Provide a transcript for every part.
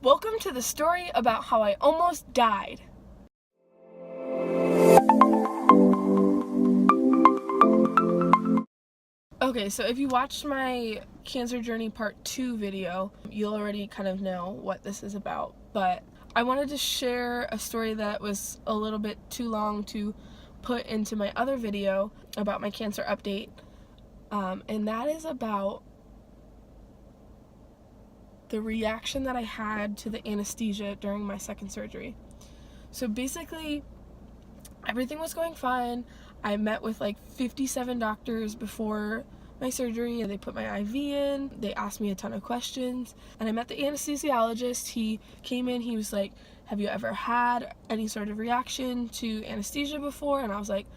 Welcome to the story about how I almost died. Okay, so if you watched my Cancer Journey Part 2 video, you'll already kind of know what this is about. But I wanted to share a story that was a little bit too long to put into my other video about my cancer update. And that is about the reaction that I had to the anesthesia during my second surgery. So basically, everything was going fine. I met with like 57 doctors before my surgery. They put my IV in. They asked me a ton of questions. And I met the anesthesiologist. He came in. He was like, have you ever had any sort of reaction to anesthesia before? And I was like,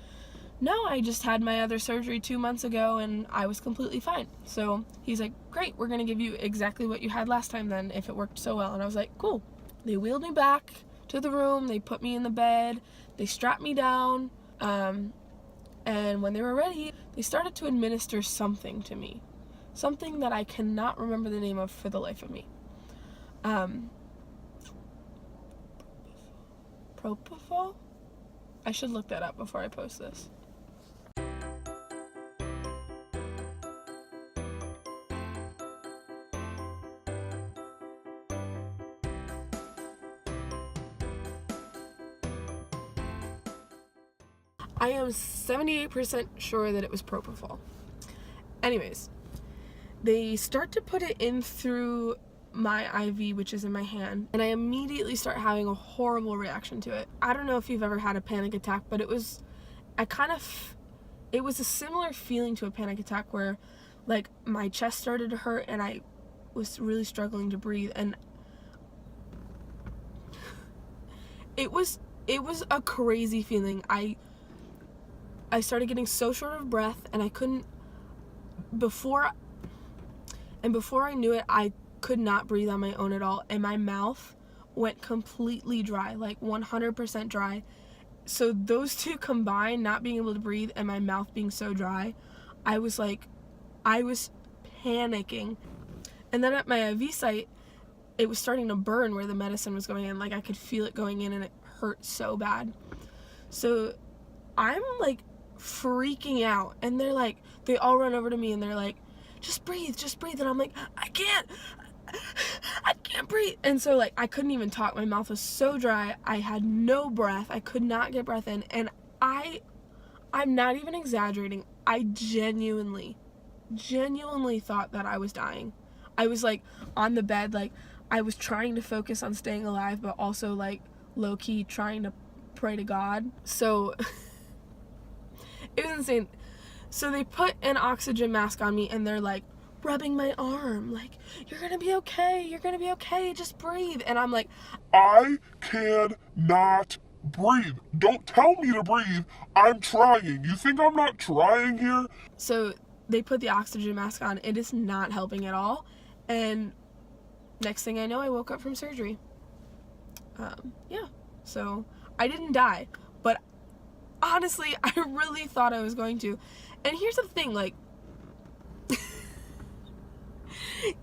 no, I just had my other surgery 2 months ago and I was completely fine. So he's like, great, we're gonna give you exactly what you had last time then if it worked so well. And I was like, cool. They wheeled me back to the room. They put me in the bed. They strapped me down. And when they were ready, they started to administer something to me. Something that I cannot remember the name of for the life of me. Propofol? I should look that up before I post this. I am 78% sure that it was propofol. Anyways, they start to put it in through my IV, which is in my hand, and I immediately start having a horrible reaction to it. I don't know if you've ever had a panic attack, but it was a similar feeling to a panic attack where like my chest started to hurt and I was really struggling to breathe, and it was a crazy feeling. I started getting so short of breath and I couldn't, before I knew it, I could not breathe on my own at all, and my mouth went completely dry, like 100% dry. So those two combined, not being able to breathe and my mouth being so dry, I was panicking. And then at my IV site, it was starting to burn where the medicine was going in. Like I could feel it going in and it hurt so bad. So I'm like freaking out, and they all run over to me and they're like, just breathe, and I'm like, I can't breathe. And so like I couldn't even talk. My mouth was so dry. I had no breath. I could not get breath in, and I'm not even exaggerating. I genuinely thought that I was dying. I was like on the bed, like I was trying to focus on staying alive, but also like low-key trying to pray to God. So it was insane. So they put an oxygen mask on me and they're like rubbing my arm, like, you're gonna be okay, just breathe. And I'm like, I cannot breathe. Don't tell me to breathe. I'm trying. You think I'm not trying here? So they put the oxygen mask on. It is not helping at all. And next thing I know, I woke up from surgery. Yeah. So I didn't die, but honestly, I really thought I was going to. And here's the thing, like,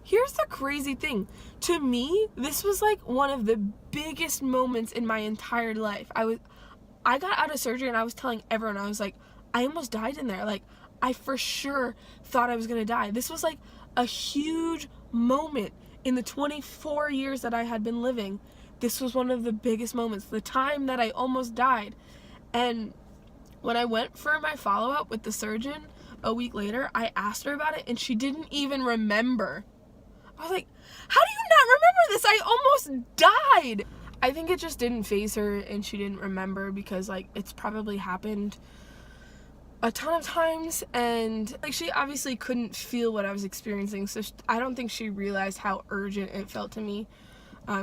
here's the crazy thing. To me, this was like one of the biggest moments in my entire life. I got out of surgery and I was telling everyone, I was like, I almost died in there. Like, I for sure thought I was gonna die. This was like a huge moment in the 24 years that I had been living. This was one of the biggest moments, the time that I almost died. And when I went for my follow-up with the surgeon a week later, I asked her about it and she didn't even remember. I was like, how do you not remember this? I almost died. I think it just didn't faze her and she didn't remember because like it's probably happened a ton of times, and like she obviously couldn't feel what I was experiencing, so I don't think she realized how urgent it felt to me.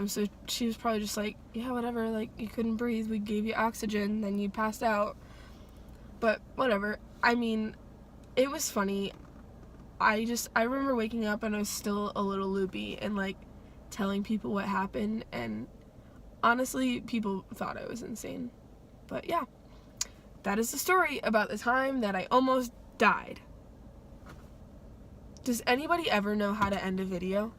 So she was probably just like, yeah, whatever, like you couldn't breathe, we gave you oxygen, then you passed out. But whatever. I mean, it was funny. I remember waking up and I was still a little loopy and like telling people what happened, and honestly, people thought I was insane. But yeah, that is the story about the time that I almost died. Does anybody ever know how to end a video?